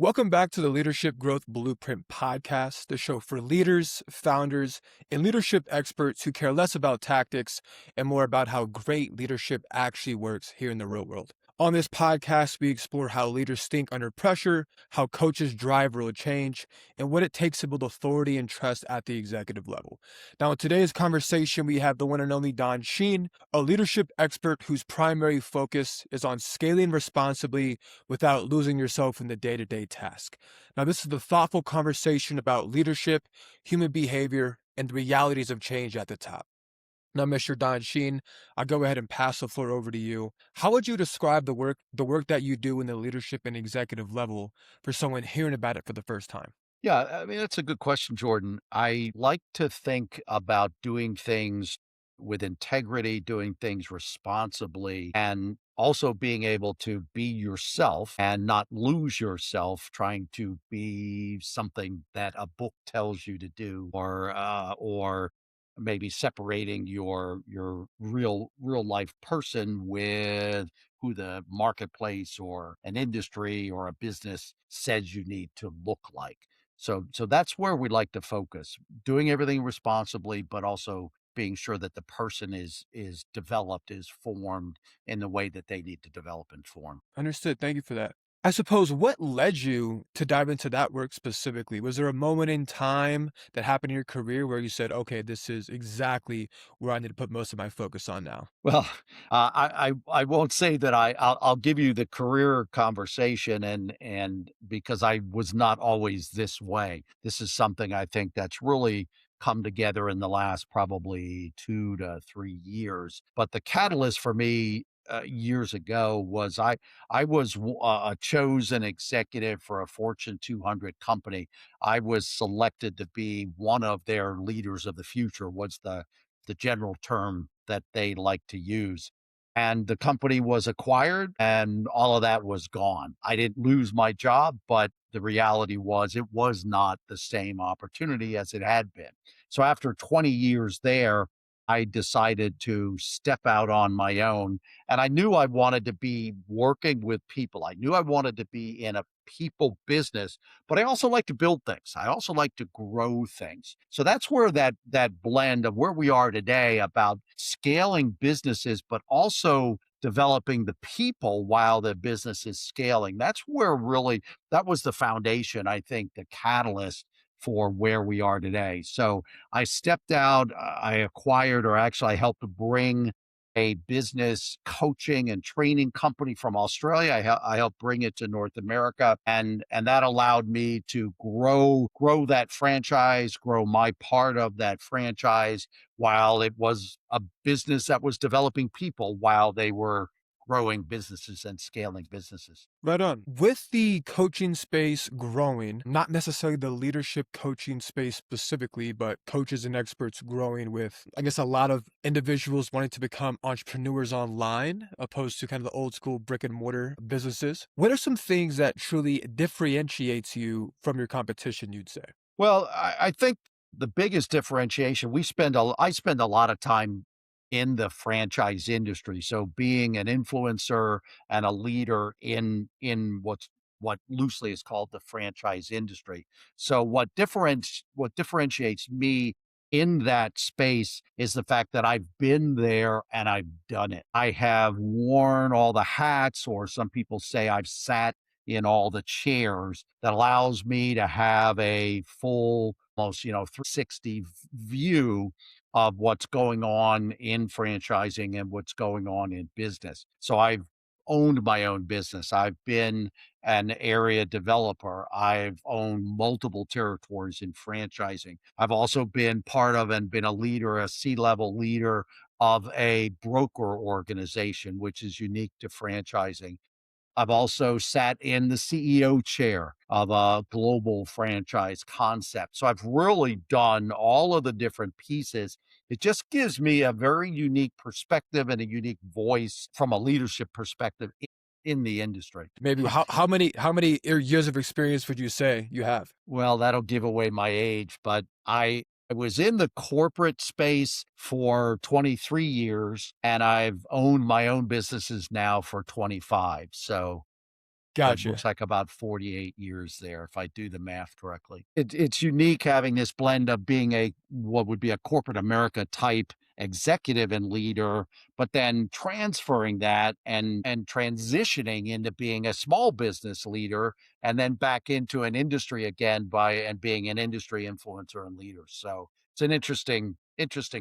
Welcome back to the Leadership Growth Blueprint podcast, the show for leaders, founders, and leadership experts who care less about tactics and more about how great leadership actually works here in the real world. On this podcast, we explore how leaders think under pressure, how coaches drive real change, and what it takes to build authority and trust at the executive level. Now, in today's conversation, we have the one and only Don Schin, a leadership expert whose primary focus is on scaling responsibly without losing yourself in the day-to-day task. Now, this is the thoughtful conversation about leadership, human behavior, and the realities of change at the top. Now, Mr. Don Sheen, I'll go ahead and pass the floor over to you. How would you describe the work that you do in the leadership and executive level for someone hearing about it for the first time? Yeah, I mean, that's a good question, Jordan. I like to think about doing things with integrity, doing things responsibly, and also being able to be yourself and not lose yourself trying to be something that a book tells you to do, or maybe separating your real life person with who the marketplace or an industry or a business says you need to look like. So that's where we like to focus, doing everything responsibly, but also being sure that the person is developed, is formed in the way that they need to develop and form. Understood. Thank you for that. I suppose what led you to dive into that work specifically? Was there a moment in time that happened in your career where you said, okay, this is exactly where I need to put most of my focus on now? Well, I won't say that I'll give you the career conversation and because I was not always this way. This is something I think that's really come together in the last probably 2 to 3 years. But the catalyst for me years ago was I was a chosen executive for a Fortune 200 company. I was selected to be one of their leaders of the future. Was the general term that they like to use. And the company was acquired and all of that was gone. I didn't lose my job, but the reality was it was not the same opportunity as it had been. So after 20 years there, I decided to step out on my own. And I knew I wanted to be working with people. I knew I wanted to be in a people business, but I also like to build things. I also like to grow things. So that's where that blend of where we are today about scaling businesses, but also developing the people while the business is scaling. That's where really that was the foundation, I think, the catalyst for where we are today. So I stepped out, I acquired, or actually I helped bring a business coaching and training company from Australia. I helped bring it to North America, and that allowed me to grow that franchise, grow my part of that franchise while it was a business that was developing people while they were growing businesses and scaling businesses. Right on. With the coaching space growing, not necessarily the leadership coaching space specifically, but coaches and experts growing with, I guess, a lot of individuals wanting to become entrepreneurs online, opposed to kind of the old school brick and mortar businesses. What are some things that truly differentiates you from your competition, you'd say? Well, I think the biggest differentiation I spend a lot of time in the franchise industry. So being an influencer and a leader in what loosely is called the franchise industry. So what differentiates me in that space is the fact that I've been there and I've done it. I have worn all the hats, or some people say I've sat in all the chairs that allows me to have a full, almost, 360 view of what's going on in franchising and what's going on in business. So I've owned my own business. I've been an area developer. I've owned multiple territories in franchising. I've also been part of and been a leader, a C-level leader of a broker organization, which is unique to franchising. I've also sat in the CEO chair of a global franchise concept. So I've really done all of the different pieces. It just gives me a very unique perspective and a unique voice from a leadership perspective in the industry. Maybe how many years of experience would you say you have? Well, that'll give away my age, but I was in the corporate space for 23 years and I've owned my own businesses now for 25. So but Gotcha. looks like about 48 years there, if I do the math correctly. It's unique having this blend of being a what would be a corporate America type executive and leader, but then transferring that and transitioning into being a small business leader and then back into an industry again by and being an industry influencer and leader. So it's an interesting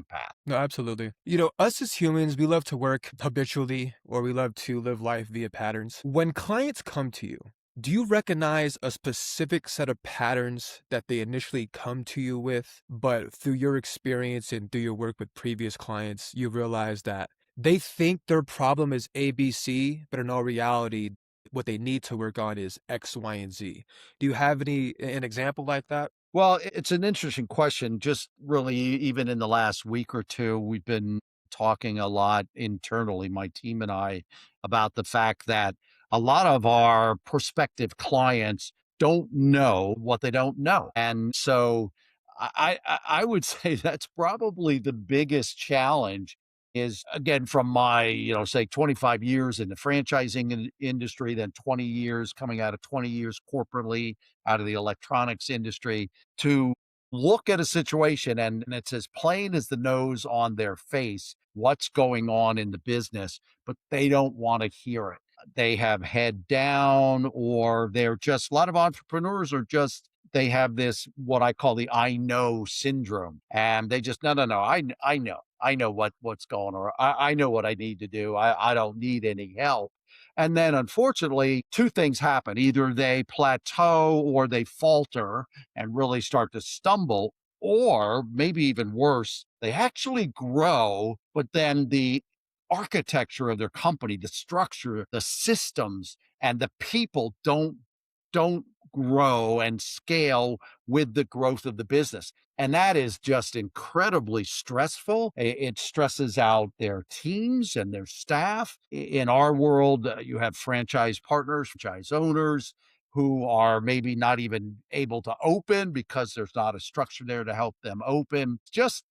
path. No, absolutely. Us as humans, we love to work habitually or we love to live life via patterns. When clients come to you, do you recognize a specific set of patterns that they initially come to you with, but through your experience and through your work with previous clients, you realize that they think their problem is ABC, but in all reality, what they need to work on is X, Y, and Z. Do you have an example like that? Well, it's an interesting question. Just really, even in the last week or two, we've been talking a lot internally, my team and I, about the fact that a lot of our prospective clients don't know what they don't know. And so I would say that's probably the biggest challenge is again from my, say 25 years in the franchising industry, then 20 years coming out of 20 years corporately out of the electronics industry to look at a situation and it's as plain as the nose on their face what's going on in the business, but they don't want to hear it. They have head down, or they're just a lot of entrepreneurs are just they have this what I call the I know syndrome. And they just no, I know. I know what's going on. I know what I need to do. I don't need any help. And then unfortunately, two things happen. Either they plateau or they falter and really start to stumble, or maybe even worse, they actually grow, but then the architecture of their company, the structure, the systems, and the people don't grow and scale with the growth of the business. And that is just incredibly stressful. It stresses out their teams and their staff. In our world, you have franchise partners, franchise owners who are maybe not even able to open because there's not a structure there to help them open. Just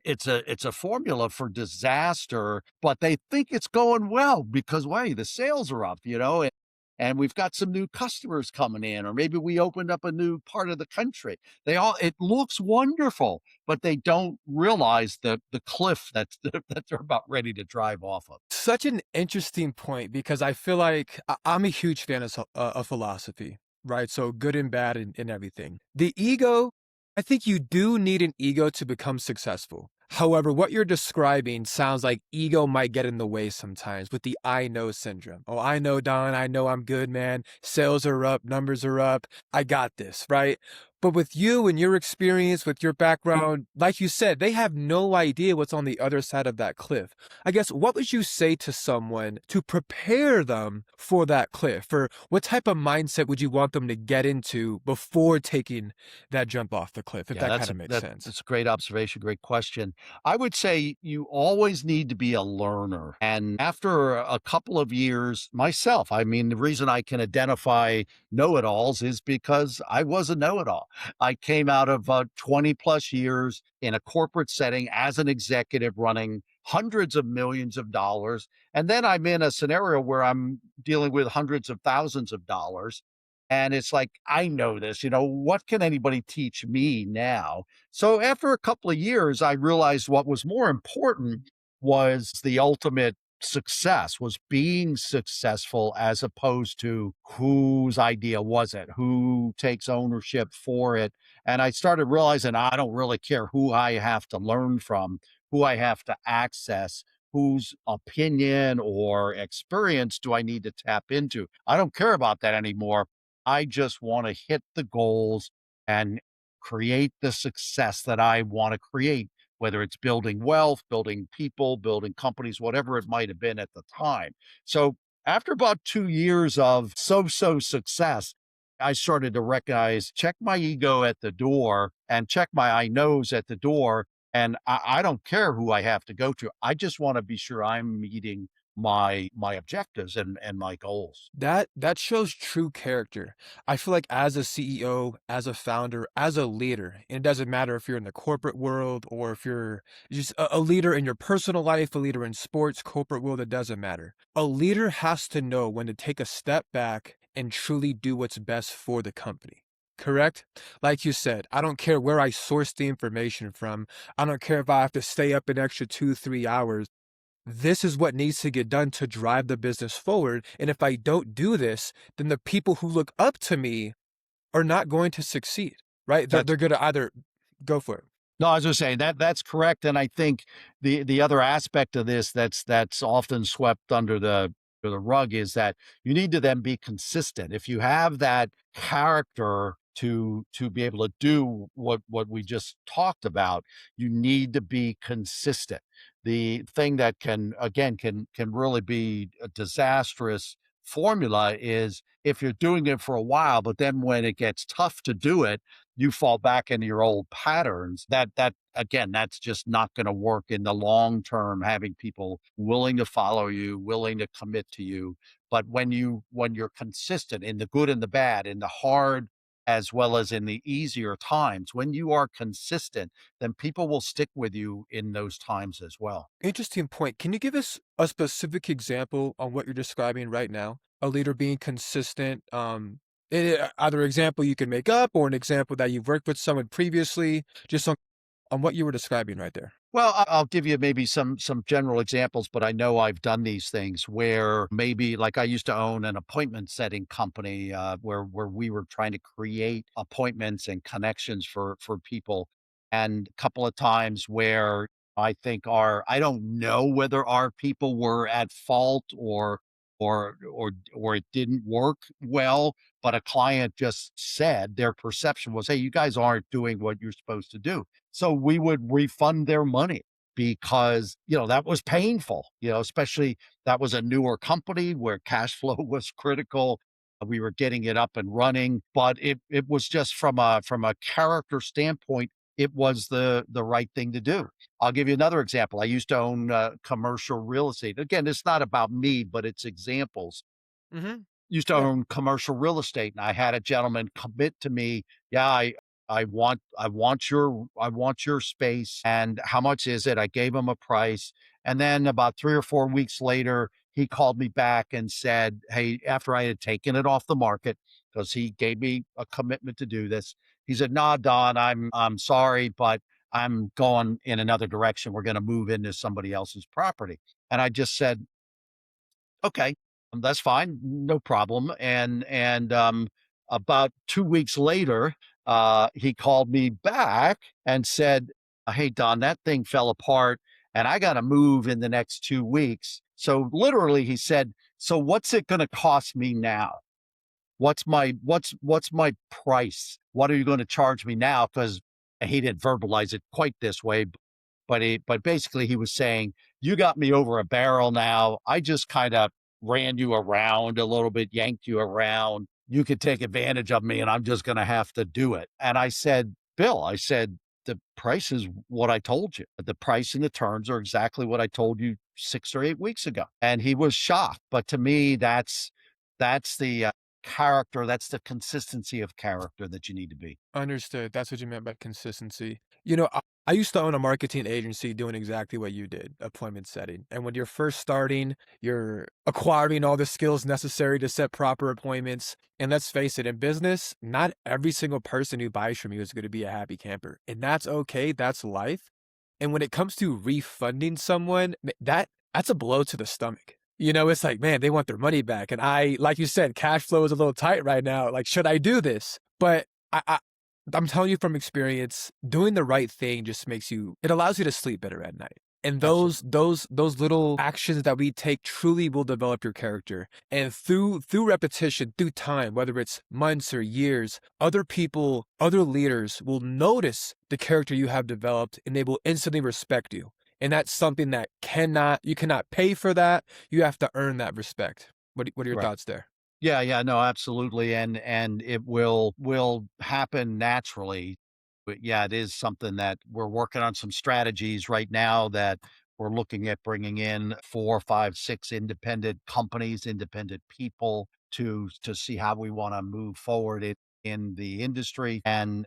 it's a formula for disaster, but they think it's going well because wait, the sales are up, and we've got some new customers coming in, or maybe we opened up a new part of the country. It looks wonderful, but they don't realize the cliff that they're about ready to drive off of. Such an interesting point because I feel like I'm a huge fan of philosophy, right? So good and bad and everything. The ego, I think you do need an ego to become successful. However, what you're describing sounds like ego might get in the way sometimes with the I know syndrome. Oh, I know, Don. I know I'm good, man. Sales are up, numbers are up. I got this, right? But with you and your experience, with your background, like you said, they have no idea what's on the other side of that cliff. I guess, what would you say to someone to prepare them for that cliff? Or what type of mindset would you want them to get into before taking that jump off the cliff, if Yeah, that kind of makes sense? that's a great observation, great question. I would say you always need to be a learner. And after a couple of years myself, I mean, the reason I can identify know-it-alls is because I was a know-it-all. I came out of 20 plus years in a corporate setting as an executive running hundreds of millions of dollars. And then I'm in a scenario where I'm dealing with hundreds of thousands of dollars. And it's like, I know this, what can anybody teach me now? So after a couple of years, I realized what was more important was the ultimate success, was being successful as opposed to whose idea was it, who takes ownership for it. And I started realizing I don't really care who I have to learn from, who I have to access, whose opinion or experience do I need to tap into. I don't care about that anymore. I just want to hit the goals and create the success that I want to create, whether it's building wealth, building people, building companies, whatever it might have been at the time. So after about 2 years of so success, I started to recognize, check my ego at the door and check my I knows at the door. And I don't care who I have to go to. I just want to be sure I'm meeting my objectives and my goals. That shows true character. I feel like as a CEO, as a founder, as a leader, and it doesn't matter if you're in the corporate world or if you're just a leader in your personal life, a leader in sports, corporate world, it doesn't matter. A leader has to know when to take a step back and truly do what's best for the company. Correct? Like you said, I don't care where I source the information from. I don't care if I have to stay up an extra 2, 3 hours. This is what needs to get done to drive the business forward. And if I don't do this, then the people who look up to me are not going to succeed, right? They're That's going to either go for it. No, I was just saying that that's correct, and I think the other aspect of this that's often swept under the rug is that you need to then be consistent. If you have that character to be able to do what we just talked about, you need to be consistent. The thing that can really be a disastrous formula is if you're doing it for a while, but then when it gets tough to do it, you fall back into your old patterns. That again, that's just not going to work in the long term, having people willing to follow you, willing to commit to you. But when you're consistent in the good and the bad, in the hard as well as in the easier times, when you are consistent, then people will stick with you in those times as well. Interesting point. Can you give us a specific example on what you're describing right now? A leader being consistent. Either example you can make up or an example that you've worked with someone previously, just on what you were describing right there. Well, I'll give you maybe some general examples, but I know I've done these things where maybe like I used to own an appointment setting company where we were trying to create appointments and connections for people, and a couple of times where I think our I don't know whether our people were at fault or it didn't work well, but a client just said their perception was, "Hey, you guys aren't doing what you're supposed to do." So we would refund their money because, that was painful, especially that was a newer company where cash flow was critical. We were getting it up and running, but it was just from a character standpoint, it was the right thing to do. I'll give you another example. I used to own commercial real estate. Again, it's not about me, but it's examples. Mm-hmm. Used to Yeah. own commercial real estate, and I had a gentleman commit to me, "Yeah, I want your space, and how much is it?" I gave him a price, and then about 3 or 4 weeks later, he called me back and said, "Hey," after I had taken it off the market, because he gave me a commitment to do this. He said, "Nah, Don, I'm sorry, but I'm going in another direction. We're gonna move into somebody else's property." And I just said, "Okay, that's fine, no problem." And about 2 weeks later, he called me back and said, "Hey, Don, that thing fell apart, and I gotta move in the next 2 weeks." So, literally, he said, "So what's it gonna cost me now?" What's my price? What are you gonna charge me now? Because he didn't verbalize it quite this way, but basically he was saying, "You got me over a barrel now. I just kinda ran you around a little bit, yanked you around. You could take advantage of me, and I'm just gonna have to do it." And I said, "Bill," I said, "the price is what I told you. The price and the terms are exactly what I told you 6 or 8 weeks ago." And he was shocked, but to me, that's the character, that's the consistency of character that you need to be. Understood. That's what you meant by consistency. I used to own a marketing agency doing exactly what you did, appointment setting. And when you're first starting, you're acquiring all the skills necessary to set proper appointments. And let's face it, in business, not every single person who buys from you is going to be a happy camper. And that's okay. That's life. And when it comes to refunding someone, that's a blow to the stomach. It's like, man, they want their money back. And like you said, cash flow is a little tight right now. Like, should I do this? But I'm telling you from experience, doing the right thing just it allows you to sleep better at night. And Absolutely. those little actions that we take truly will develop your character. And through repetition, through time, whether it's months or years, other people, other leaders will notice the character you have developed and they will instantly respect you. And that's something that you cannot pay for that. You have to earn that respect. What are your Right. thoughts there? Yeah, yeah, no, absolutely, and it will happen naturally. But yeah, it is something that we're working on some strategies right now that we're looking at bringing in 4, 5, 6 independent companies, independent people to see how we want to move forward in the industry, and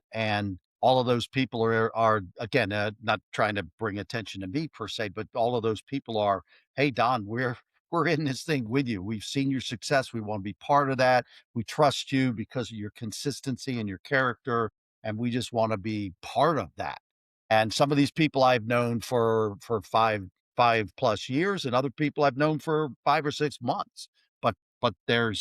all of those people are again not trying to bring attention to me per se, but all of those people are, "Hey, Don, we're we're in this thing with you. We've seen your success. We want to be part of that. We trust you because of your consistency and your character, and we just want to be part of that. And some of these people I've known for 5+ years, and other people I've known for 5 or 6 months. But there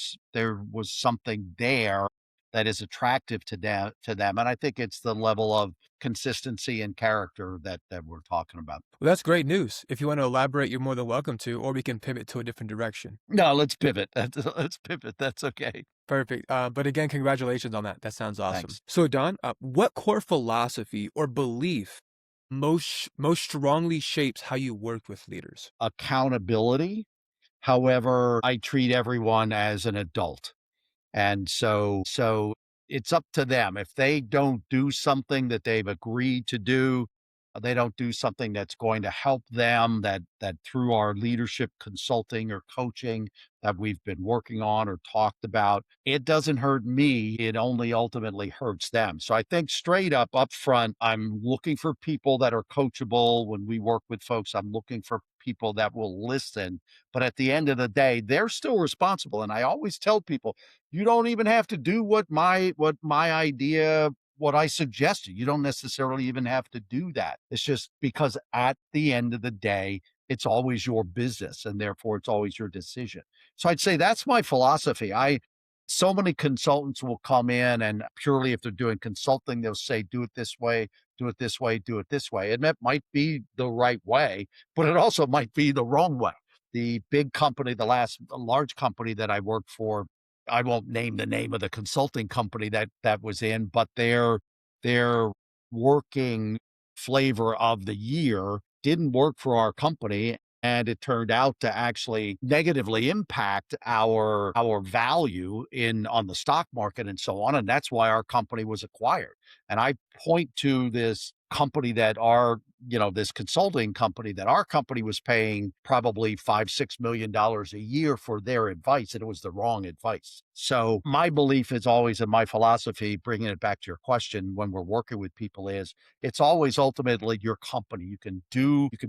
was something there that is attractive to them. And I think it's the level of consistency and character that we're talking about. Well, that's great news. If you want to elaborate, you're more than welcome to, or we can pivot to a different direction. No, let's pivot. Let's pivot. That's okay. Perfect. But again, congratulations on that. That sounds awesome. Thanks. So, Don, what core philosophy or belief most strongly shapes how you work with leaders? Accountability. However, I treat everyone as an adult. And so it's up to them. If they don't do something that they've agreed to do, they don't do something that's going to help them, that through our leadership consulting or coaching that we've been working on or talked about, it doesn't hurt me. It only ultimately hurts them. So I think straight up front, I'm looking for people that are coachable. When we work with folks, I'm looking for people that will listen. But at the end of the day, they're still responsible. And I always tell people, you don't even have to do what my idea, what I suggested. You don't necessarily even have to do that. It's just because at the end of the day, it's always your business, and therefore it's always your decision. So I'd say that's my philosophy. So many consultants will come in, and purely if they're doing consulting, they'll say, do it this way, do it this way, do it this way. And that might be the right way, but it also might be the wrong way. The big company, the large company that I worked for, I won't name the name of the consulting company that was in, but their working flavor of the year didn't work for our company, and it turned out to actually negatively impact our value in on the stock market and so on, and that's why our company was acquired. And I point to this company that our this consulting company that our company was paying probably 5-6 million dollars a year for their advice, and it was the wrong advice. So my belief is always, in my philosophy, bringing it back to your question, when we're working with people, is it's always ultimately your company. You can,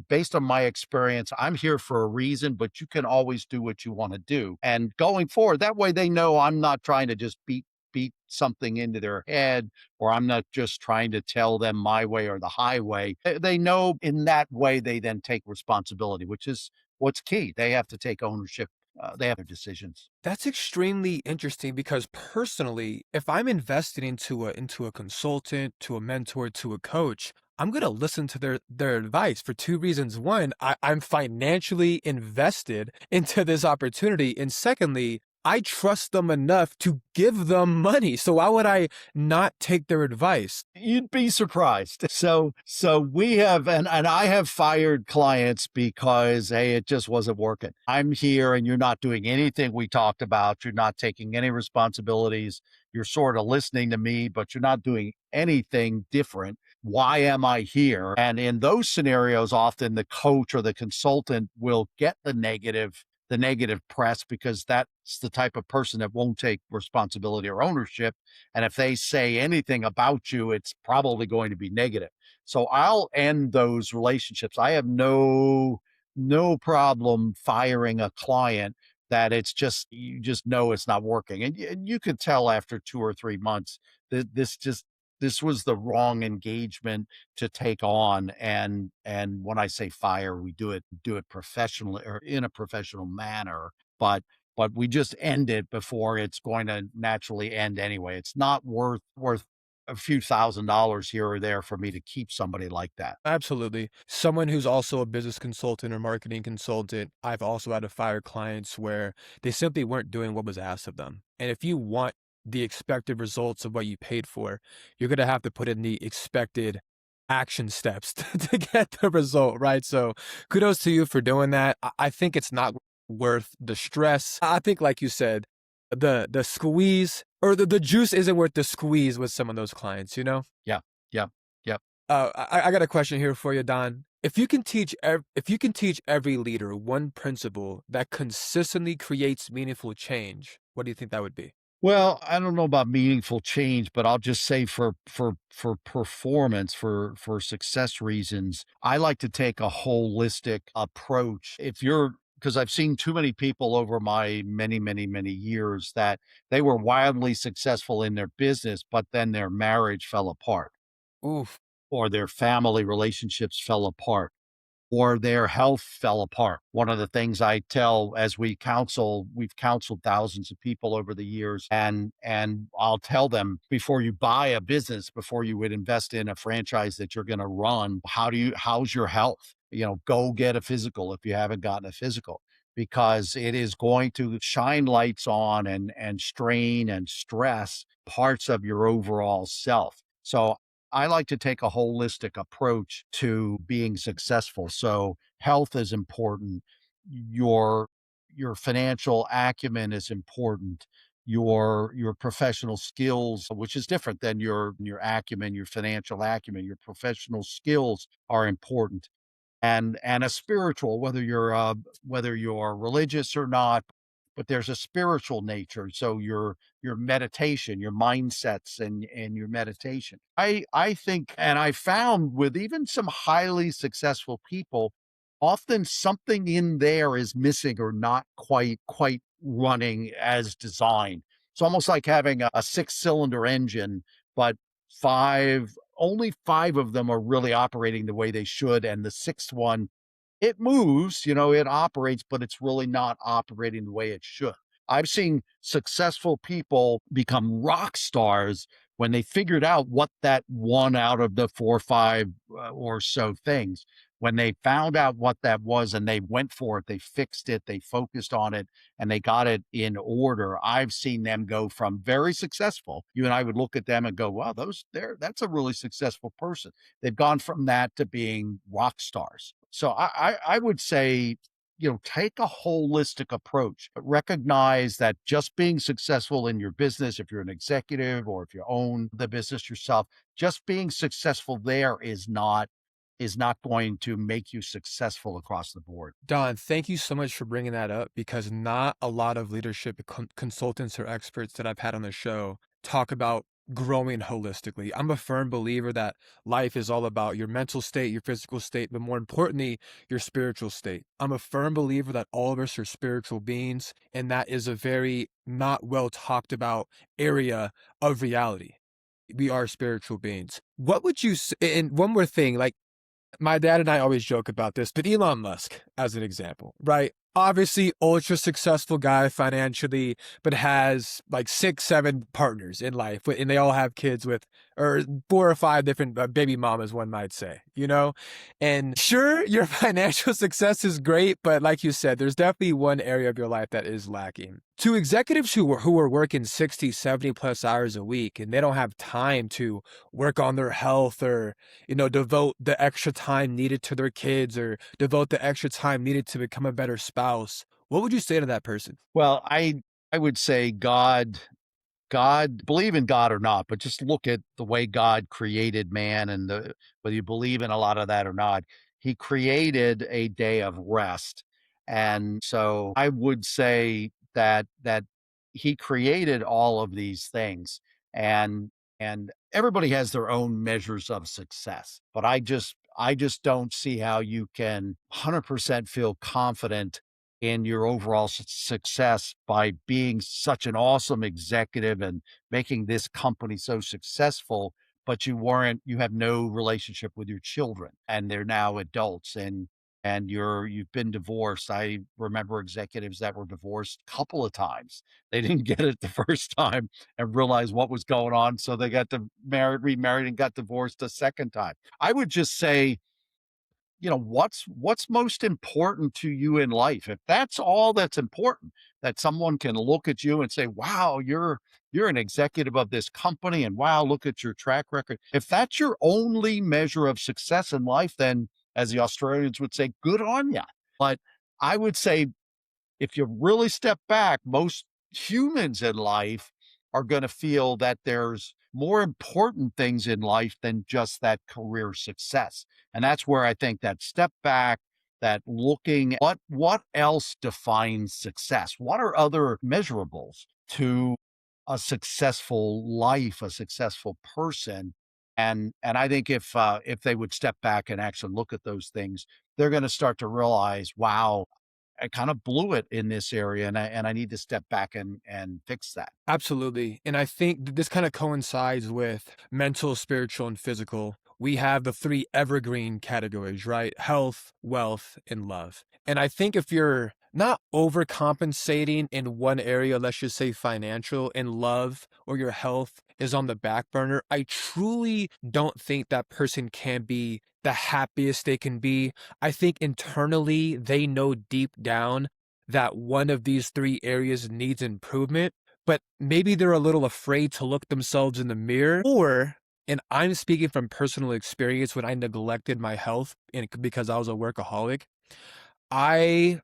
based on my experience, I'm here for a reason, but you can always do what you want to do. And going forward, that way they know I'm not trying to just beat something into their head, or I'm not just trying to tell them my way or the highway. They know in that way they then take responsibility, which is what's key. They have to take ownership. They have their decisions. That's extremely interesting because personally, if I'm invested into a consultant, to a mentor, to a coach, I'm gonna listen to their advice for two reasons. One, I'm financially invested into this opportunity, and secondly, I trust them enough to give them money. So why would I not take their advice? You'd be surprised. So we have, and I have fired clients because, hey, it just wasn't working. I'm here and you're not doing anything we talked about. You're not taking any responsibilities. You're sort of listening to me, but you're not doing anything different. Why am I here? And in those scenarios, often the coach or the consultant will get the negative press, because that's the type of person that won't take responsibility or ownership. And if they say anything about you, it's probably going to be negative. So I'll end those relationships. I have no problem firing a client that it's just, you just know it's not working. And you could tell after 2 or 3 months that this was the wrong engagement to take on. And when I say fire, we do it professionally or in a professional manner. But we just end it before it's going to naturally end anyway. It's not worth a few $1,000s here or there for me to keep somebody like that. Absolutely. Someone who's also a business consultant or marketing consultant, I've also had to fire clients where they simply weren't doing what was asked of them. And if you want the expected results of what you paid for, you're going to have to put in the expected action steps to get the result, right? So kudos to you for doing that. I think it's not worth the stress. I think, like you said, the squeeze or the juice isn't worth the squeeze with some of those clients, you know? Yeah. Yeah. Yeah. I got a question here for you, Don. If you can teach every leader one principle that consistently creates meaningful change, what do you think that would be? Well, I don't know about meaningful change, but I'll just say for performance, for success reasons, I like to take a holistic approach. If you're because I've seen too many people over my many, many, many years that they were wildly successful in their business, but then their marriage fell apart Oof. or their family relationships fell apart or their health fell apart. One of the things I tell as we've counseled thousands of people over the years, and I'll tell them before you buy a business, before you would invest in a franchise that you're going to run, how's your health? Go get a physical if you haven't gotten a physical, because it is going to shine lights on and strain and stress parts of your overall self. So I like to take a holistic approach to being successful. So health is important. Your your financial acumen is important. Your professional skills, which is different than your acumen, your financial acumen, your professional skills are important, and a spiritual, whether you're religious or not, but there's a spiritual nature. So your meditation, your mindsets, and your meditation. I think, and I found with even some highly successful people, often something in there is missing or not quite running as designed. It's almost like having a six-cylinder engine, but only five of them are really operating the way they should. And the sixth one, it moves, it operates, but it's really not operating the way it should. I've seen successful people become rock stars when they figured out what that one out of the four or five or so things, when they found out what that was and they went for it, they fixed it, they focused on it, and they got it in order. I've seen them go from very successful. You and I would look at them and go, wow, that's a really successful person. They've gone from that to being rock stars. So I would say, take a holistic approach, but recognize that just being successful in your business, if you're an executive or if you own the business yourself, just being successful there is not going to make you successful across the board. Don, thank you so much for bringing that up because not a lot of leadership consultants or experts that I've had on the show talk about growing holistically. I'm a firm believer that life is all about your mental state, your physical state, but more importantly, your spiritual state. I'm a firm believer that all of us are spiritual beings, and that is a very not well talked about area of reality. We are spiritual beings. What would you say? And one more thing, like, my dad and I always joke about this, but Elon Musk, as an example, right? Obviously, ultra successful guy financially, but has like 6, 7 partners in life, and they all have kids with, or 4 or 5 different baby mamas, one might say, you know? And sure, your financial success is great, but like you said, there's definitely one area of your life that is lacking. To executives who are working 60, 70 plus hours a week, and they don't have time to work on their health or devote the extra time needed to their kids or devote the extra time needed to become a better spouse, what would you say to that person? Well, I would say God, believe in God or not, but just look at the way God created man and whether you believe in a lot of that or not, he created a day of rest. And so I would say that he created all of these things, and everybody has their own measures of success. But I just don't see how you can 100% feel confident in your overall success by being such an awesome executive and making this company so successful, but you have no relationship with your children and they're now adults, and you've been divorced. I remember executives that were divorced a couple of times. They didn't get it the first time and realize what was going on, so they got to remarried and got divorced a second time. I would just say, what's most important to you in life? If that's all that's important, that someone can look at you and say, wow, you're an executive of this company, and wow, look at your track record. If that's your only measure of success in life, then as the Australians would say, good on you. But I would say, if you really step back, most humans in life are going to feel that there's more important things in life than just that career success. And that's where I think that step back, that looking at what else defines success? What are other measurables to a successful life, a successful person? And I think if they would step back and actually look at those things, they're going to start to realize, wow, I kind of blew it in this area, and I need to step back and fix that. Absolutely. And I think this kind of coincides with mental, spiritual, and physical. We have the three evergreen categories, right? Health, wealth, and love. And I think if you're not overcompensating in one area, let's just say financial, and love or your health is on the back burner, I truly don't think that person can be the happiest they can be. I think internally they know deep down that one of these three areas needs improvement, but maybe they're a little afraid to look themselves in the mirror, or, and I'm speaking from personal experience, when I neglected my health and because I was a workaholic, I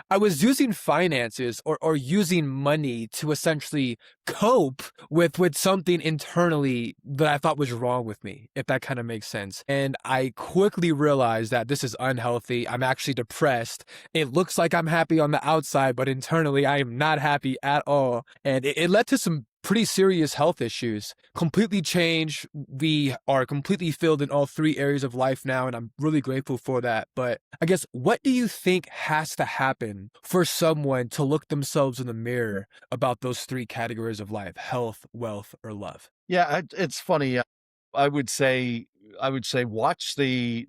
I was using finances or using money to essentially cope with something internally that I thought was wrong with me, if that kind of makes sense. And I quickly realized that this is unhealthy. I'm actually depressed. It looks like I'm happy on the outside, but internally I am not happy at all. And it led to some pretty serious health issues. Completely changed. We are completely filled in all three areas of life now, and I'm really grateful for that. But I guess, what do you think has to happen for someone to look themselves in the mirror about those three categories of life: health, wealth, or love? Yeah, it's funny. I would say I would say watch the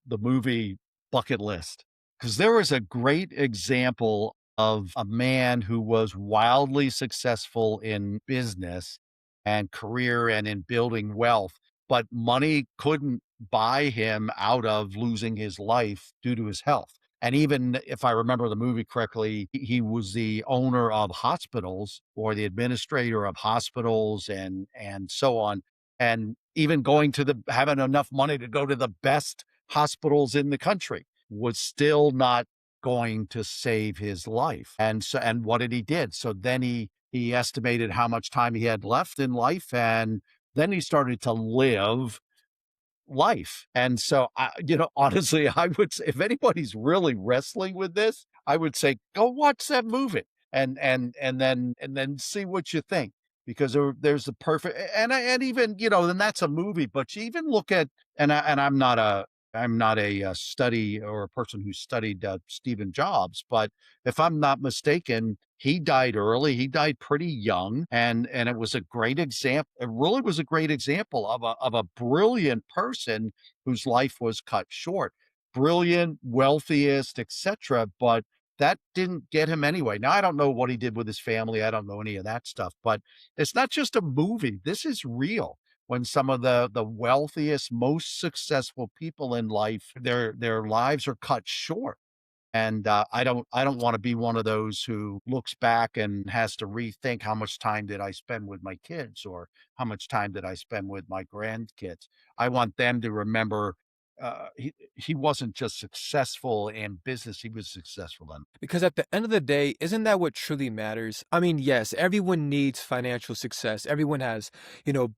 movie Bucket List, because there was a great example of a man who was wildly successful in business and career and in building wealth, but money couldn't buy him out of losing his life due to his health. And even if I remember the movie correctly, he was the owner of hospitals or the administrator of hospitals and so on, and even going to the having enough money to go to the best hospitals in the country was still not going to save his life. And what did he did? So then he estimated how much time he had left in life, and then he started to live life. And so honestly, I would say if anybody's really wrestling with this, I would say go watch that movie and then see what you think, because there's the perfect and even then that's a movie, but you even look at and I'm not a study or a person who studied Stephen Jobs, but if I'm not mistaken, he died early. He died pretty young, and it was a great example. It really was a great example of a brilliant person whose life was cut short. Brilliant, wealthiest, etc. But that didn't get him anyway. Now I don't know what he did with his family. I don't know any of that stuff. But it's not just a movie. This is real, when some of the wealthiest, most successful people in life, their lives are cut short. And I don't want to be one of those who looks back and has to rethink how much time did I spend with my kids or how much time did I spend with my grandkids. I want them to remember he wasn't just successful in business; he was successful in. Because at the end of the day, isn't that what truly matters? I mean, yes, everyone needs financial success. Everyone has,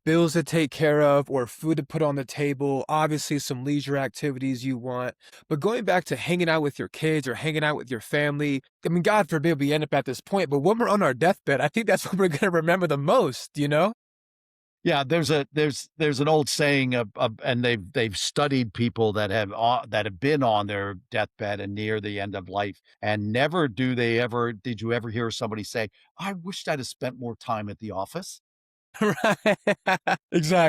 bills to take care of or food to put on the table, obviously some leisure activities you want. But going back to hanging out with your kids or hanging out with your family, I mean, God forbid we end up at this point, but when we're on our deathbed, I think that's what we're going to remember the most, you know? Yeah, there's an old saying and they've studied people that have been on their deathbed and near the end of life, and never do they ever did you ever hear somebody say, "I wished I'd have spent more time at the office." Right.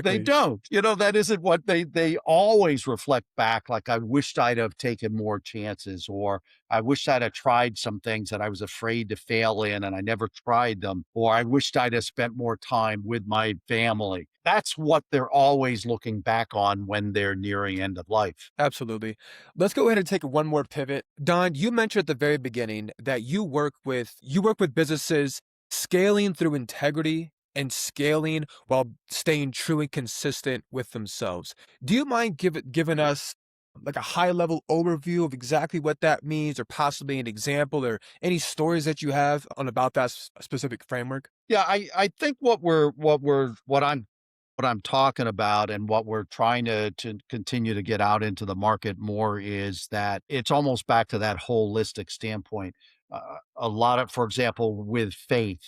They Exactly. don't. That isn't what they always reflect back, like, "I wished I'd have taken more chances," or, "I wish I'd have tried some things that I was afraid to fail in, and I never tried them," or, "I wished I'd have spent more time with my family." That's what they're always looking back on when they're nearing end of life. Absolutely. Let's go ahead and take one more pivot. Don, you mentioned at the very beginning that you work with businesses scaling through integrity and scaling while staying true and consistent with themselves. Do you mind giving us like a high level overview of exactly what that means, or possibly an example or any stories that you have on about that specific framework? Yeah, I think what I'm talking about and what we're trying to continue to get out into the market more is that it's almost back to that holistic standpoint. A lot of, for example, with faith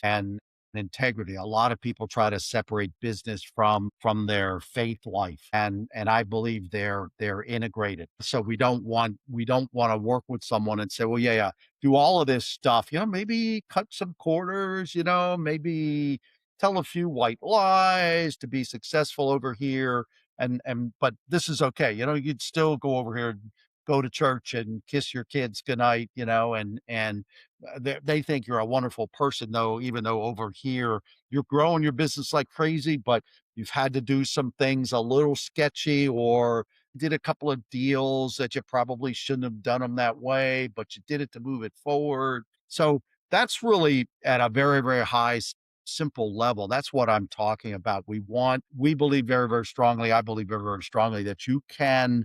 integrity. A lot of people try to separate business from their faith life, and I believe they're integrated. So we don't want to work with someone and say, well, yeah, yeah, do all of this stuff, maybe cut some corners, maybe tell a few white lies to be successful over here, and but this is okay. You'd still go over here, and go to church and kiss your kids goodnight, and they think you're a wonderful person, though, even though over here you're growing your business like crazy, but you've had to do some things a little sketchy, or did a couple of deals that you probably shouldn't have done them that way, but you did it to move it forward. So that's really at a very, very high, simple level. That's what I'm talking about. We believe very, very strongly. I believe very, very strongly that you can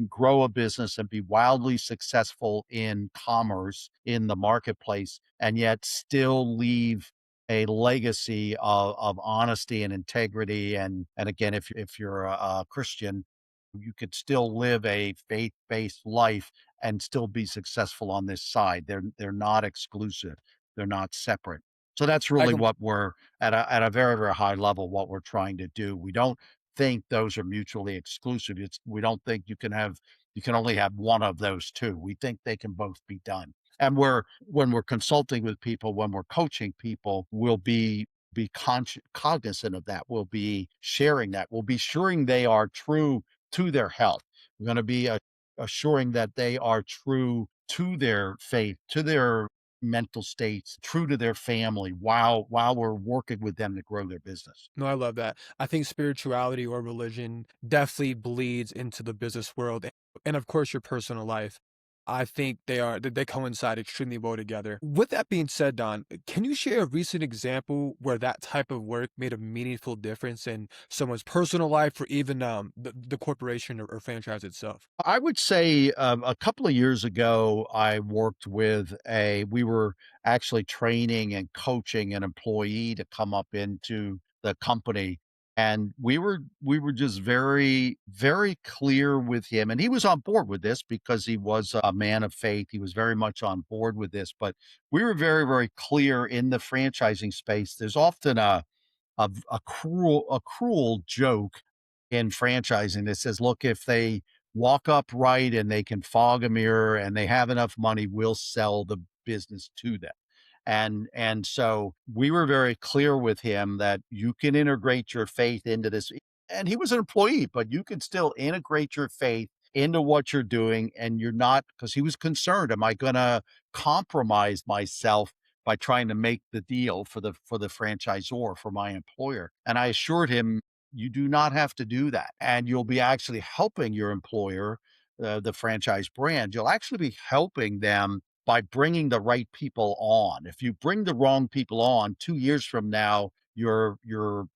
grow a business and be wildly successful in commerce in the marketplace, and yet still leave a legacy of honesty and integrity. And again, if you're a Christian, you could still live a faith-based life and still be successful on this side. They're not exclusive. They're not separate. So that's I really com- what we're at a very, very high level, what we're trying to do. We don't think those are mutually exclusive. We don't think you can only have one of those two. We think they can both be done. And when we're consulting with people, when we're coaching people, we'll be cognizant of that. We'll be sharing that. We'll be assuring they are true to their health. We're going to be assuring that they are true to their faith, to their mental states, true to their family, while we're working with them to grow their business. no, I love that. I think spirituality or religion definitely bleeds into the business world and of course your personal life. I think they coincide extremely well together. With that being said, Don, can you share a recent example where that type of work made a meaningful difference in someone's personal life or even the corporation or franchise itself? I would say a couple of years ago, I worked with we were actually training and coaching an employee to come up into the company. And we were just very, very clear with him. And he was on board with this because he was a man of faith. He was very much on board with this. But we were very, very clear in the franchising space. There's often a cruel joke in franchising that says, look, if they walk upright and they can fog a mirror and they have enough money, we'll sell the business to them. And so we were very clear with him that you can integrate your faith into this. And he was an employee, but you can still integrate your faith into what you're doing. And you're not, because he was concerned, am I going to compromise myself by trying to make the deal for the franchisor, for my employer? And I assured him, you do not have to do that, and you'll be actually helping your employer, the franchise brand. You'll actually be helping them by bringing the right people on. If you bring the wrong people on, 2 years from now, your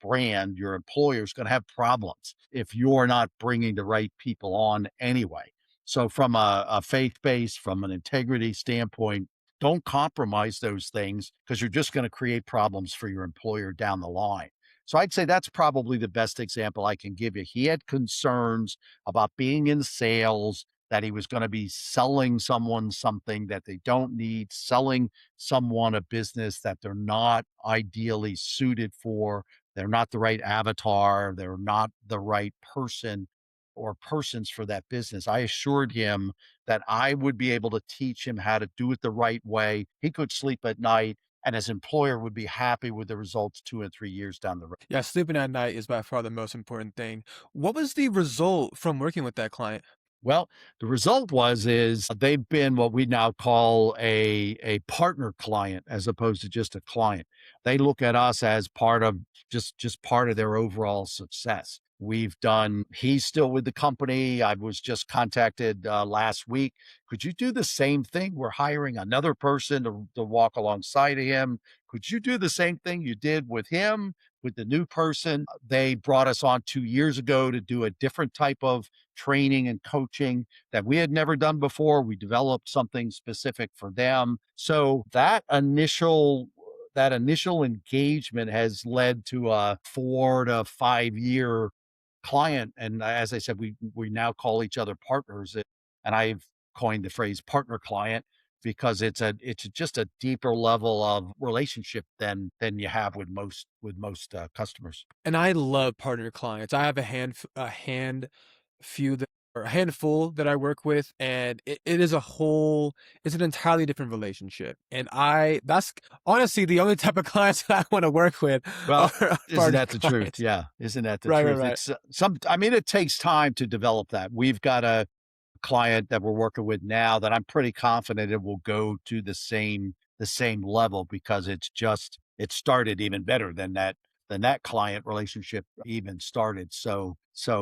brand, your employer is going to have problems if you're not bringing the right people on anyway. So, from a faith base, from an integrity standpoint, don't compromise those things, because you're just going to create problems for your employer down the line. So I'd say that's probably the best example I can give you. He had concerns about being in sales, that he was going to be selling someone something that they don't need, selling someone a business that they're not ideally suited for. They're not the right avatar. They're not the right person or persons for that business. I assured him that I would be able to teach him how to do it the right way. He could sleep at night, and his employer would be happy with the results 2 and 3 years down the road. Yeah, sleeping at night is by far the most important thing. What was the result from working with that client? Well, the result is they've been what we now call a partner client, as opposed to just a client. They look at us as part of just part of their overall success. He's still with the company. I was just contacted last week. Could you do the same thing? We're hiring another person to walk alongside of him. Could you do the same thing you did with him, with the new person? They brought us on 2 years ago to do a different type of training and coaching that we had never done before. We developed something specific for them. So that initial engagement has led to a 4 to 5 year client. And as I said, we now call each other partners. And I've coined the phrase partner client. because it's just a deeper level of relationship than you have with most customers. And I love partner clients. I have a few that or a handful that I work with, and it is a whole it's an entirely different relationship. And that's honestly the only type of clients that I want to work with Well, are isn't partner that the truth? clients. Yeah, isn't that the Right, right, truth? right. It's I mean, it takes time to develop that. We've got a client that we're working with now that I'm pretty confident it will go to the same level because it started even better than that client relationship even started. So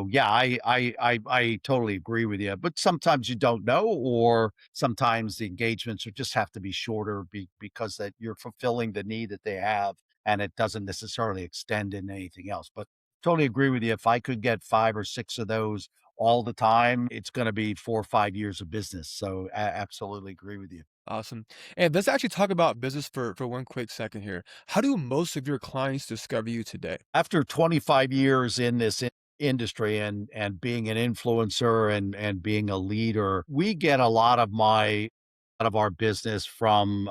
yeah, I totally agree with you. But sometimes you don't know, or sometimes the engagements are just have to be shorter because that you're fulfilling the need that they have, and it doesn't necessarily extend into anything else. But totally agree with you. If I could get 5 or 6 of those all the time, it's gonna be 4 or 5 years of business, so absolutely agree with you. Awesome. And let's actually talk about business for one quick second here. How do most of your clients discover you today? After 25 years in this industry and being an influencer and being a leader, we get a lot of our business from,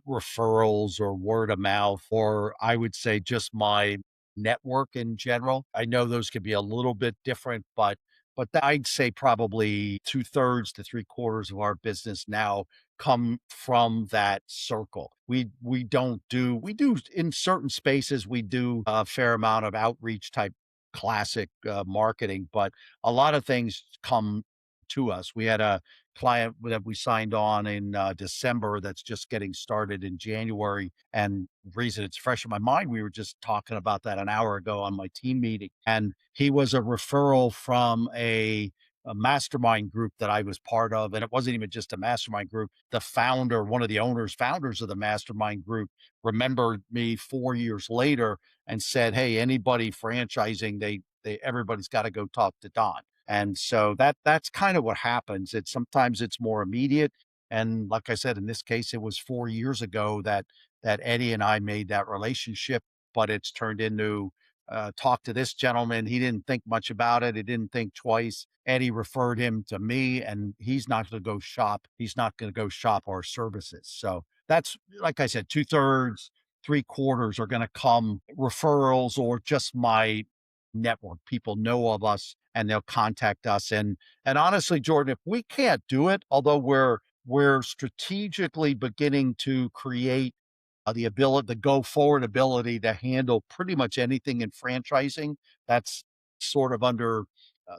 referrals or word of mouth, or I would say just my network in general. I know those could be a little bit different, but I'd say probably 2/3 to 3/4 of our business now come from that circle. We do in certain spaces, we do a fair amount of outreach type classic, marketing, but a lot of things come to us. We had a client that we signed on in, December that's just getting started in January, and the reason it's fresh in my mind, we were just talking about that an hour ago on my team meeting, and he was a referral from a mastermind group that I was part of, and it wasn't even just a mastermind group. The founder, one of the founders of the mastermind group, remembered me 4 years later and said, "Hey, anybody franchising, they everybody's got to go talk to Don." And so that's kind of what happens. It's sometimes it's more immediate. And like I said, in this case, it was 4 years ago that Eddie and I made that relationship, but it's turned into talk to this gentleman. He didn't think much about it. He didn't think twice. Eddie referred him to me, and he's not going to go shop. He's not going to go shop our services. So that's, like I said, 2/3, 3/4 are going to come referrals or just my network. People know of us and they'll contact us. And honestly, Jordan, if we can't do it, although we're strategically beginning to create the go forward ability to handle pretty much anything in franchising. That's sort of under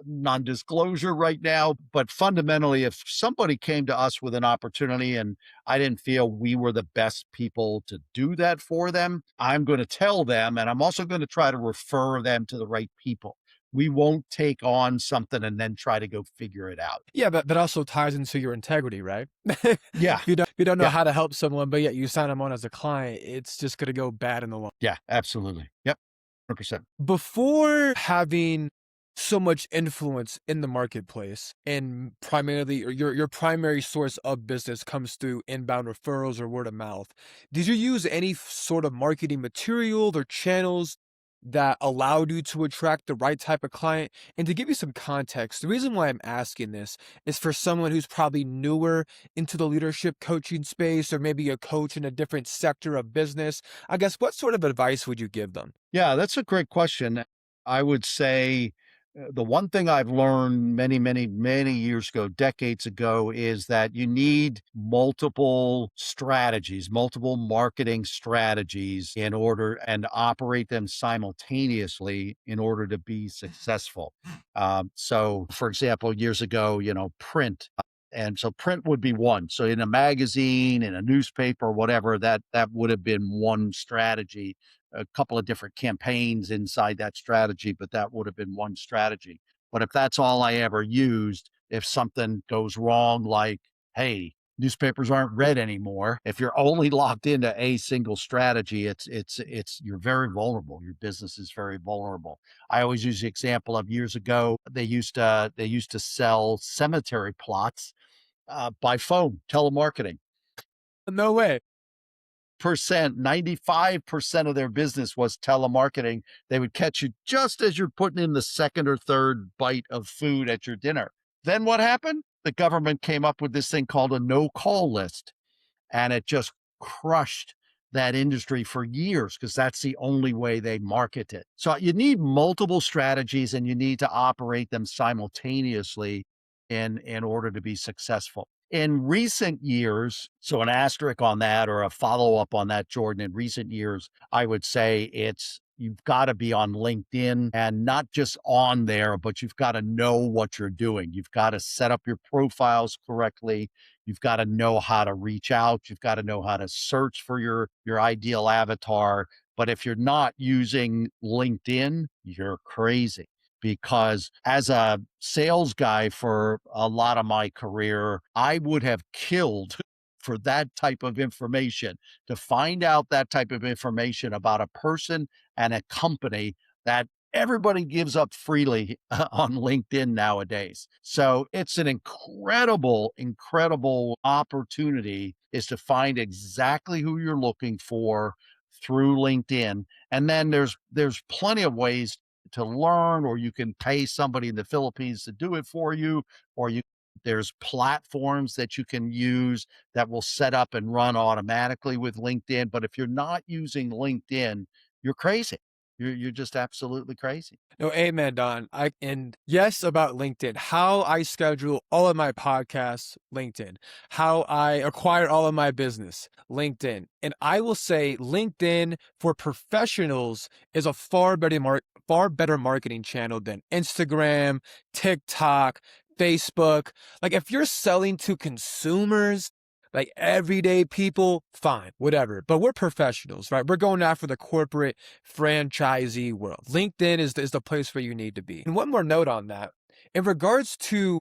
non-disclosure right now. But fundamentally, if somebody came to us with an opportunity and I didn't feel we were the best people to do that for them, I'm going to tell them, and I'm also going to try to refer them to the right people. We won't take on something and then try to go figure it out. Yeah, but that also ties into your integrity, right? Yeah. If you don't know Yeah. how to help someone, but yet you sign them on as a client, it's just gonna go bad in the long. Yeah. Absolutely. Yep. 100%. Before having so much influence in the marketplace and primarily or your primary source of business comes through inbound referrals or word of mouth, did you use any sort of marketing material or channels that allowed you to attract the right type of client? And to give you some context, the reason why I'm asking this is for someone who's probably newer into the leadership coaching space or maybe a coach in a different sector of business. I guess what sort of advice would you give them? Yeah, that's a great question. I would say the one thing I've learned many, many, many years ago, decades ago, is that you need multiple strategies, multiple marketing strategies in order and operate them simultaneously in order to be successful. So, for example, years ago, print. And so print would be one. So in a magazine, in a newspaper, whatever, that would have been one strategy, a couple of different campaigns inside that strategy, but that would have been one strategy. But if that's all I ever used, if something goes wrong, like, hey, newspapers aren't read anymore, if you're only locked into a single strategy, it's you're very vulnerable. Your business is very vulnerable. I always use the example of years ago, they used to sell cemetery plots by phone, telemarketing. No way. 95% of their business was telemarketing. They would catch you just as you're putting in the second or third bite of food at your dinner. Then what happened? the government came up with this thing called a no call list, and it just crushed that industry for years because that's the only way they market it. So you need multiple strategies and you need to operate them simultaneously in order to be successful. In recent years, so an asterisk on that or a follow up on that, Jordan, in recent years, I would say it's you've got to be on LinkedIn and not just on there, but you've got to know what you're doing. You've got to set up your profiles correctly. You've got to know how to reach out. You've got to know how to search for your ideal avatar. But if you're not using LinkedIn, you're crazy. Because as a sales guy for a lot of my career, I would have killed for that type of information to find out that type of information about a person and a company that everybody gives up freely on LinkedIn nowadays. So it's an incredible, incredible opportunity is to find exactly who you're looking for through LinkedIn. And then there's plenty of ways to learn, or you can pay somebody in the Philippines to do it for you, or you there's platforms that you can use that will set up and run automatically with LinkedIn. But if you're not using LinkedIn, you're crazy. You're just absolutely crazy. No, amen, Don. And yes, about LinkedIn, how I schedule all of my podcasts, LinkedIn, how I acquire all of my business, LinkedIn. And I will say LinkedIn for professionals is a far better marketing channel than Instagram, TikTok, Facebook. Like if you're selling to consumers, like everyday people, fine, whatever. But we're professionals, right? We're going after the corporate franchisee world. LinkedIn is the place where you need to be. And one more note on that. In regards to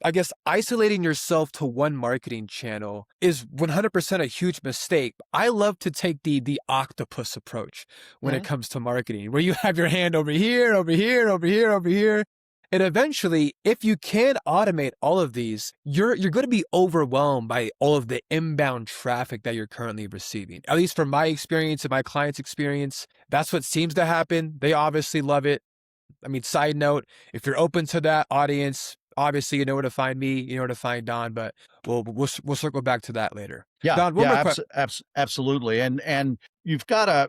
I guess isolating yourself to one marketing channel is 100% a huge mistake. I love to take the octopus approach when it Mhm. comes to marketing, where you have your hand over here, over here, over here, over here. And eventually, if you can automate all of these, you're going to be overwhelmed by all of the inbound traffic that you're currently receiving. At least from my experience and my clients' experience, that's what seems to happen. They obviously love it. I mean, side note, if you're open to that audience, obviously you know where to find me, you know where to find Don, but we'll circle back to that later. Yeah, Don, one yeah, more question. absolutely, and you've gotta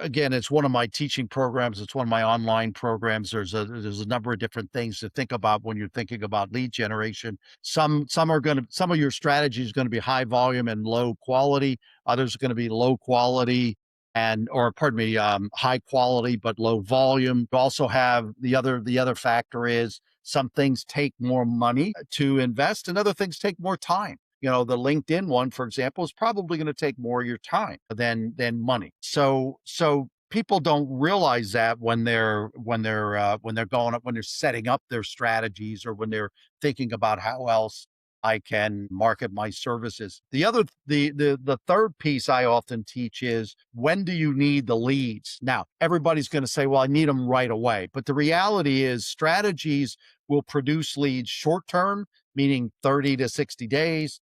again, it's one of my teaching programs, it's one of my online programs, there's a number of different things to think about when you're thinking about lead generation. Some of your strategy is gonna be high volume and low quality, others are gonna be low quality and or pardon me, high quality but low volume. You also have the other factor is some things take more money to invest and other things take more time. The LinkedIn one, for example, is probably going to take more of your time than money. So people don't realize that when they're setting up their strategies or when they're thinking about how else I can market my services. The third piece I often teach is when do you need the leads? Now, everybody's going to say, well, I need them right away. But the reality is strategies will produce leads short term, meaning 30 to 60 days,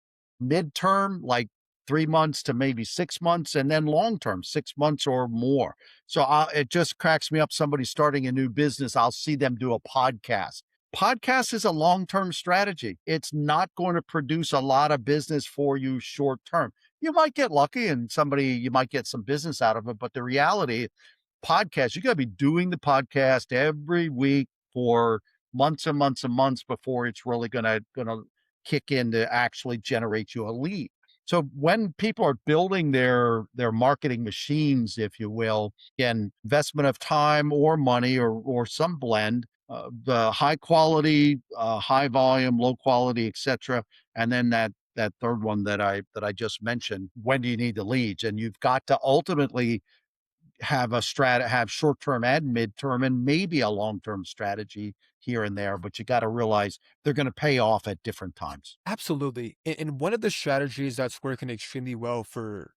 midterm, like 3 months to maybe 6 months, and then long term, 6 months or more. So it just cracks me up. Somebody starting a new business, I'll see them do a podcast. Podcast is a long term strategy. It's not going to produce a lot of business for you short term. You might get lucky and you might get some business out of it. But the reality, podcast, you got to be doing the podcast every week for months and months and months before it's really gonna kick in to actually generate you a lead. So when people are building their marketing machines, if you will, again, investment of time or money or some blend, the high quality, high volume, low quality, etc., and then that third one that I just mentioned. When do you need the leads? And you've got to ultimately have short-term and midterm and maybe a long-term strategy here and there, but you got to realize they're going to pay off at different times. Absolutely. And one of the strategies that's working extremely well for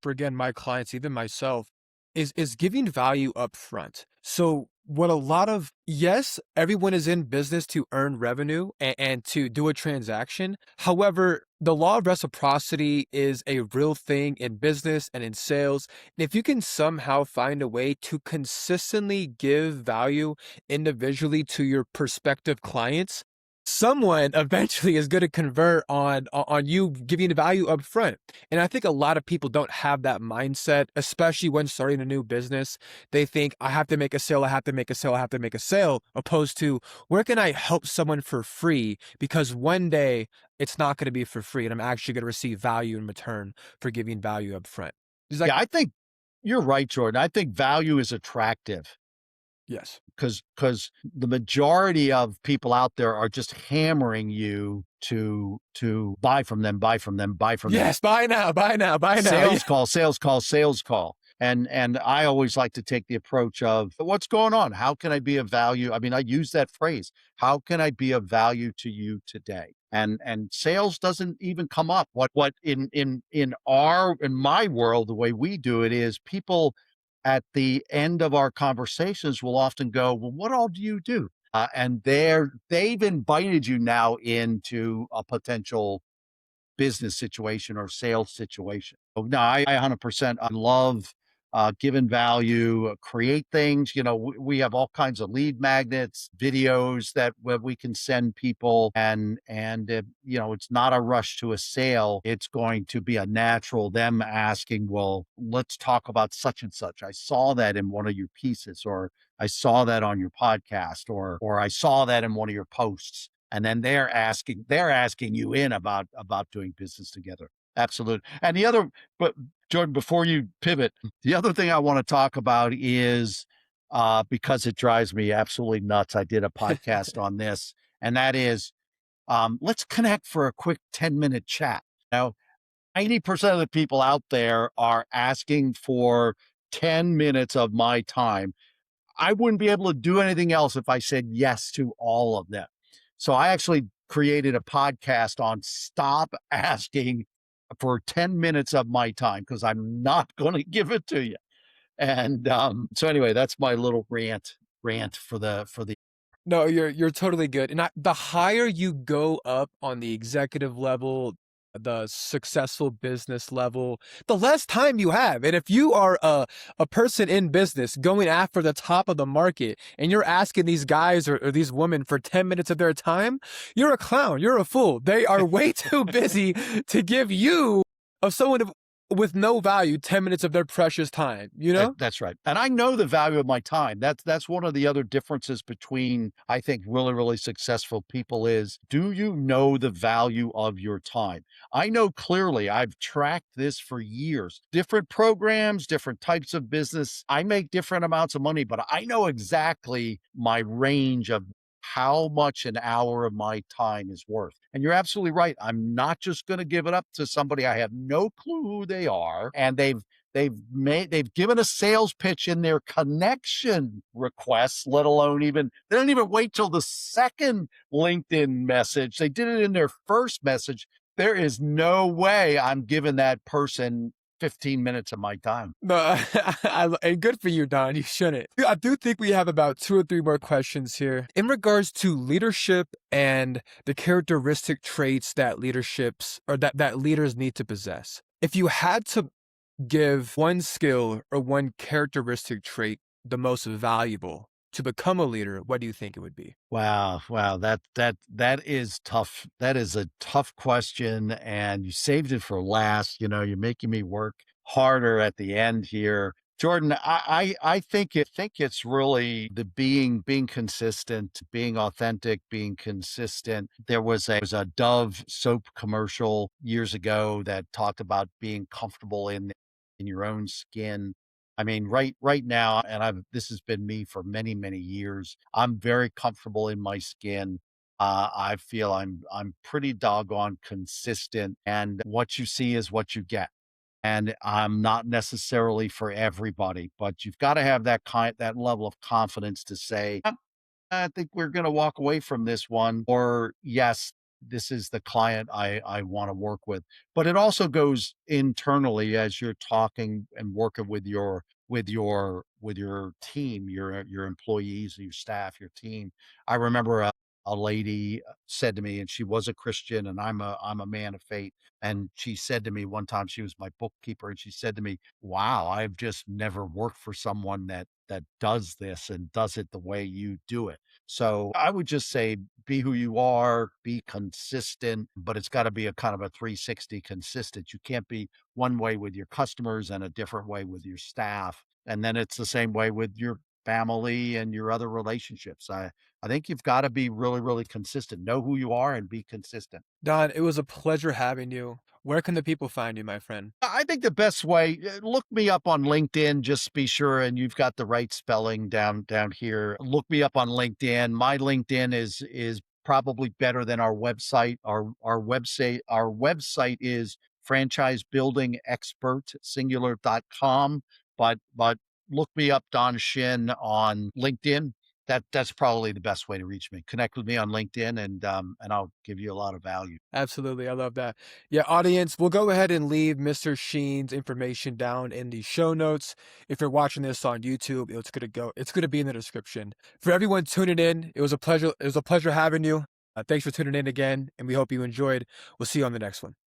again my clients, even myself, is giving value up front. So what a lot of yes, everyone is in business to earn revenue and to do a transaction. However, the law of reciprocity is a real thing in business and in sales. And if you can somehow find a way to consistently give value individually to your prospective clients, someone eventually is going to convert on you giving the value up front. And I think a lot of people don't have that mindset, especially when starting a new business. They think I have to make a sale, I have to make a sale, I have to make a sale, opposed to where can I help someone for free? Because one day it's not going to be for free and I'm actually going to receive value in return for giving value up front. Is that Yeah, I think you're right, Jordan. I think value is attractive. yes. Because the majority of people out there are just hammering you to buy from them, buy from them, buy from them. Yes, buy now, buy now, buy now. Yeah. Sales call, sales call, sales call. And I always like to take the approach of what's going on? How can I be of value? I mean, I use that phrase. How can I be of value to you today? And sales doesn't even come up. What in my world, the way we do it is people at the end of our conversations will often go, well, what all do you do? And they've invited you now into a potential business situation or sales situation. So, no, I 100%, I love giving value, create things. You know, we have all kinds of lead magnets, videos that where we can send people, and you know, it's not a rush to a sale. It's going to be a natural them asking, well, let's talk about such and such. I saw that in one of your pieces, or I saw that on your podcast, or I saw that in one of your posts, and then they're asking you in about doing business together. Absolutely. And the other, but Jordan, before you pivot, the other thing I want to talk about is because it drives me absolutely nuts. I did a podcast on this, and that is let's connect for a quick 10-minute chat. Now, 90% of the people out there are asking for 10 minutes of my time. I wouldn't be able to do anything else if I said yes to all of them. So I actually created a podcast on stop asking for 10 minutes of my time because I'm not going to give it to you. And so anyway, that's my little rant for the No, you're totally good. And the higher you go up on the executive level, the successful business level, the less time you have. And if you are a person in business going after the top of the market and you're asking these guys or these women for 10 minutes of their time, you're a clown. You're a fool. They are way too busy to give you of someone with no value 10 minutes of their precious time, you know? That's right. And I know the value of my time. That's one of the other differences between, I think, really, really successful people is, do you know the value of your time? I know clearly, I've tracked this for years. Different programs, different types of business. I make different amounts of money, but I know exactly my range of how much an hour of my time is worth. And you're absolutely right. I'm not just going to give it up to somebody I have no clue who they are, and they've given a sales pitch in their connection requests, let alone even they don't even wait till the second LinkedIn message. They did it in their first message. There is no way I'm giving that person 15 minutes of my time. No, and good for you, Don. You shouldn't. I do think we have about 2 or 3 more questions here in regards to leadership and the characteristic traits that that leaders need to possess. If you had to give one skill or one characteristic trait the most valuable to become a leader, what do you think it would be? Wow. That is tough. That is a tough question, and you saved it for last. You know, you're making me work harder at the end here. Jordan, I think it's really the being consistent, being authentic, being consistent. There was a Dove soap commercial years ago that talked about being comfortable in your own skin. I mean, right now, and this has been me for many, many years. I'm very comfortable in my skin. I feel I'm pretty doggone consistent, and what you see is what you get. And I'm not necessarily for everybody, but you've got to have that level of confidence to say, I think we're going to walk away from this one, or yes, this is the client I want to work with. But it also goes internally as you're talking and working with your team, your employees, your staff, your team. I remember a lady said to me, and she was a Christian, and I'm a man of faith. And she said to me one time, she was my bookkeeper, and she said to me, "Wow, I've just never worked for someone that does this and does it the way you do it." So I would just say be who you are, be consistent, but it's got to be a kind of a 360 consistent. You can't be one way with your customers and a different way with your staff. And then it's the same way with your family and your other relationships. I think you've got to be really, really consistent. Know who you are and be consistent. Don, it was a pleasure having you. Where can the people find you, my friend? I think the best way, look me up on LinkedIn, just be sure, and you've got the right spelling down here. Look me up on LinkedIn. My LinkedIn is probably better than our website. Our website is franchisebuildingexpert singular.com. But look me up, Don Schin, on LinkedIn. That's probably the best way to reach me. Connect with me on LinkedIn, and I'll give you a lot of value. Absolutely. I love that. Yeah, audience, we'll go ahead and leave Mr. Sheen's information down in the show notes. If you're watching this on YouTube, it's gonna be in the description. For everyone tuning in, it was a pleasure having you. Thanks for tuning in again, and we hope you enjoyed. We'll see you on the next one.